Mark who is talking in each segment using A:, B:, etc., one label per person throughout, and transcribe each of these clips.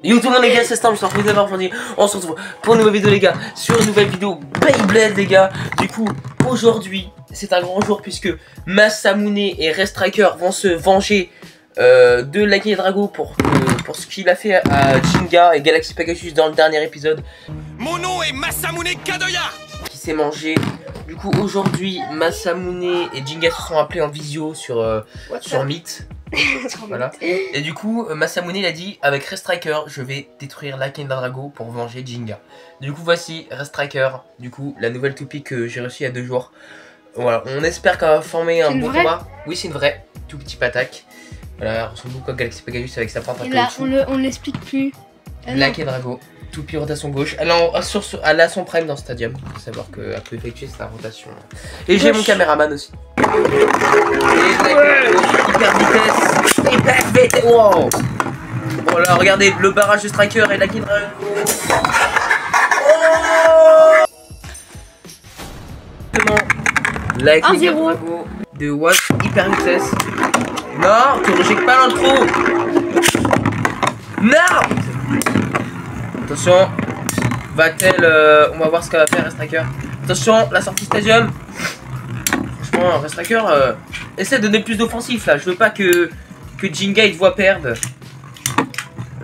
A: Yo tout le monde les gars, c'est Stam, je suis en aujourd'hui. On se retrouve pour une nouvelle vidéo les gars, sur une nouvelle vidéo Beyblade les gars. Du coup, aujourd'hui, c'est un grand jour puisque Masamune et Restriker vont se venger de Lucky Drago pour ce qu'il a fait à Jinga et Galaxy Pegasus dans le dernier épisode.
B: Mon nom est Masamune Kadoya
A: Qui s'est mangé. Du coup, aujourd'hui, Masamune et Jinga se sont appelés en visio sur Meet. Voilà. Et du coup, Masamune il a dit avec Restriker, je vais détruire Lucky Drago pour venger Jinga. Du coup, voici Restriker. Du coup, la nouvelle toupie que j'ai reçue il y a 2 jours. Voilà, on espère qu'elle va former un bon combat. Oui, c'est une vraie tout petit pataque. Voilà, elle ressemble beaucoup à Galaxy Pegasus avec sa pointe à caoutchouc.
C: On l'explique plus.
A: Lucky Drago, toupie rotation gauche. Elle a son prime dans Stadium. Il faut savoir qu'elle peut effectuer sa rotation. Et j'ai mon caméraman aussi. Hyper vitesse. Hyper vitesse. Wow. Voilà, regardez le barrage de Striker et Lucky Drago. Lucky Drago de Watt hyper vitesse. Non, tu rejettes pas dans le trou. Non. Attention. Va-t-elle on va voir ce qu'elle va faire Restriker. Attention, la sortie Stadium. Franchement, Restriker essaie de donner plus d'offensif là. Je veux pas que Jinga il te voit perdre.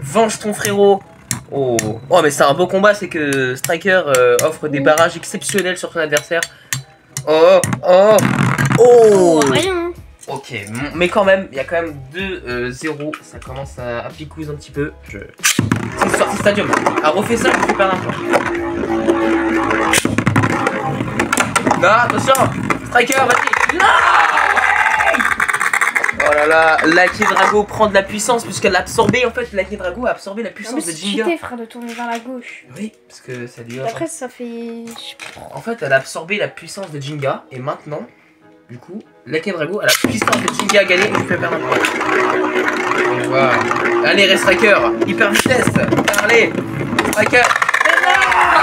A: Venge ton frérot. Oh, mais c'est un beau combat, c'est que Striker offre des barrages exceptionnels sur son adversaire. Oh.
C: Rien.
A: Ok, mais quand même, il y a quand même 2-0. Ça commence à picouze un petit peu. C'est sorti Stadium. Elle refait ça, je fais perdre un point. Non, attention. Striker, vas-y. Non. Oh là là, Lucky Drago prend de la puissance puisqu'elle a absorbé, en fait, Lucky Drago a absorbé la puissance de Jinga.
C: C'est frère de tourner vers la gauche.
A: Oui, parce que ça lui offre.
C: Après, ça fait...
A: En fait, elle a absorbé la puissance de Jinga et maintenant, du coup, Lucky Drago a la puissance de Jinga à gagner et je fais perdre un point. Voilà. Allez, Restriker, hyper vitesse. Allez, Striker.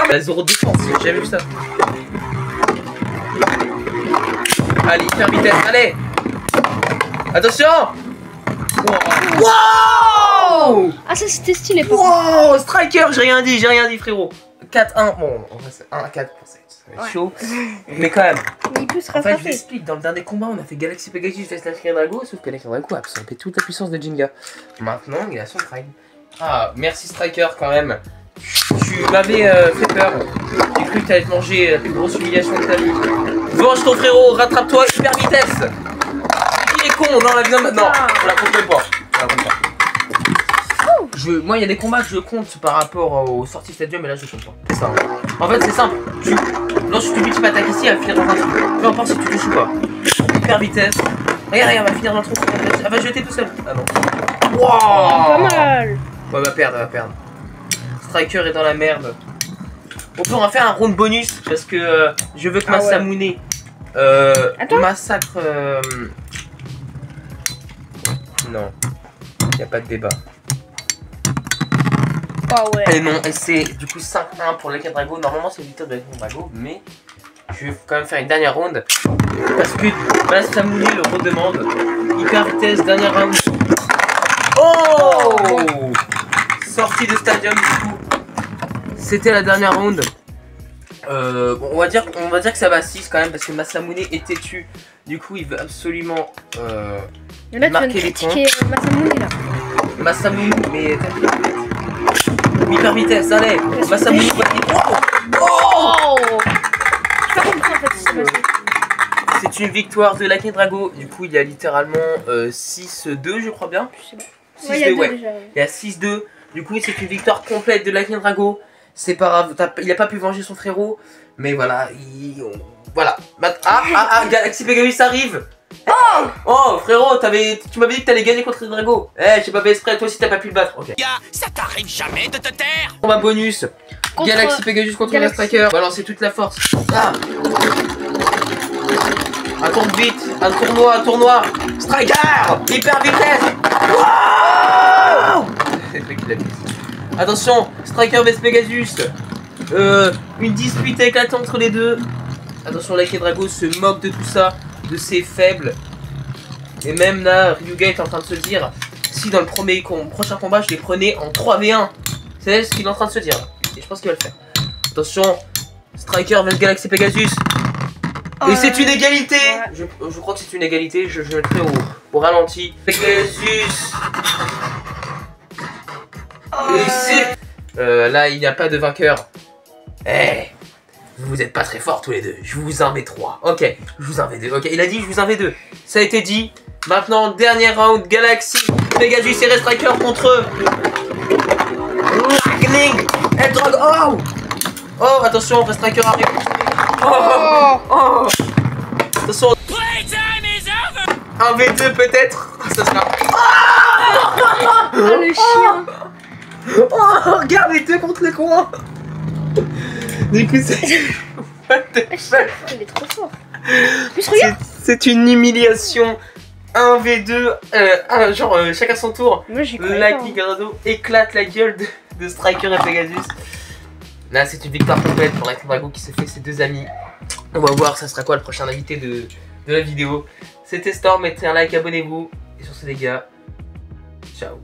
A: Elle a 0 défense, j'ai jamais vu ça. Allez, hyper vitesse, allez. Attention. Wow.
C: Ah, ça c'était stylé.
A: Wow, Striker, j'ai rien dit frérot. 4-1, bon, en vrai c'est 1-4 pour ça va être chaud. Mais quand même.
C: Mais il peut se
A: En fait,
C: rattraper.
A: je vous explique, dans le dernier combat, on a fait Galaxy Pegasus vs Lucky Drago, sauf que Lucky Drago a absorbé toute la puissance de Jinga. Maintenant, il a son prime. Ah, merci Striker quand même. Tu m'avais fait peur. J'ai cru que t'allais te manger la plus grosse humiliation de ta vie. Venge ton frérot, rattrape-toi, hyper vitesse. Il est con, non, la viande maintenant. On la compte pas. Moi, il y a des combats que je compte par rapport aux sorties Stadium, mais là, je compte pas. C'est ça. Hein. En fait, c'est simple. Tu lances une petite attaque ici, elle va finir dans un trou. Peu importe si tu touches ou pas. Hyper vitesse. Regarde, elle va finir dans le trou. Elle va jeter tout seul. Ah non. Wow.
C: Pas mal.
A: Ouais, elle va perdre. Striker est dans la merde. On peut en faire un round bonus parce que je veux que Masamune massacre. Non, y a pas de débat.
C: Oh ouais.
A: Et non, et c'est du coup 5-1 pour Lucky Drago. Normalement, c'est victoire de Lucky Drago, mais je vais quand même faire une dernière round parce que Masamune le redemande. Hyper vitesse, dernière round. Oh, sortie de Stadium du coup. C'était la dernière round. Bon, on va dire que ça va à 6 quand même parce que Masamune est têtu. Du coup, il veut absolument marquer les points.
C: Masamune là.
A: Masamune, mais hyper vitesse, allez. Masamune, c'est une victoire de Lucky Drago. Du coup, il y a littéralement 6-2, je crois bien. 6-2, ouais. Il y a 6-2. Du coup, c'est une victoire complète de Lucky Drago. C'est pas grave, il a pas pu venger son frérot. Mais voilà, voilà. Galaxy Pegasus arrive. Oh frérot, tu m'avais dit que t'allais gagner contre Drago. J'ai pas fait exprès, toi aussi t'as pas pu le battre. Ok.
B: Ça t'arrive jamais de te taire.
A: Combat bonus. Galaxy Pegasus contre Restriker. Balancer toute la force. Un tour vite, un tournoi. Striker, hyper vitesse. Wow. Attention, Striker vs Pegasus. Une dispute éclatante entre les deux. Attention, Lucky Drago se moque de tout ça, de ses faibles. Et même là, Ryuga est en train de se dire, si dans le prochain combat, je les prenais en 3v1. C'est ce qu'il est en train de se dire là. Et je pense qu'il va le faire. Attention, Striker vs Galaxy Pegasus. Et c'est une égalité. Ouais. Je crois que c'est une égalité. Je mettrai au ralenti. Pegasus. Là, il n'y a pas de vainqueur. Eh, vous êtes pas très forts tous les deux. Je vous en mets 3. Ok, je vous en mets 2. Ok, il a dit je vous en mets 2. Ça a été dit. Maintenant, dernier round. Galaxy Pegasus et Striker contre Lightning et Dragon. Oh, attention, Striker arrive. Oh. Attention. 1v2 peut-être. Ça sera.
C: Oh le chien.
A: Oh, regarde les deux contre le coin. Du coup, c'est. What the fuck.
C: Il est trop fort. Plus regarde.
A: C'est une humiliation. 1v2, genre chacun son tour. Lucky Grado éclate la gueule de Striker et Pegasus. Là, c'est une victoire complète pour Lightning Dragon qui s'est fait ses 2 amis. On va voir ça sera quoi le prochain invité de la vidéo. C'était Storm, mettez un like, abonnez-vous. Et sur ce les gars, ciao.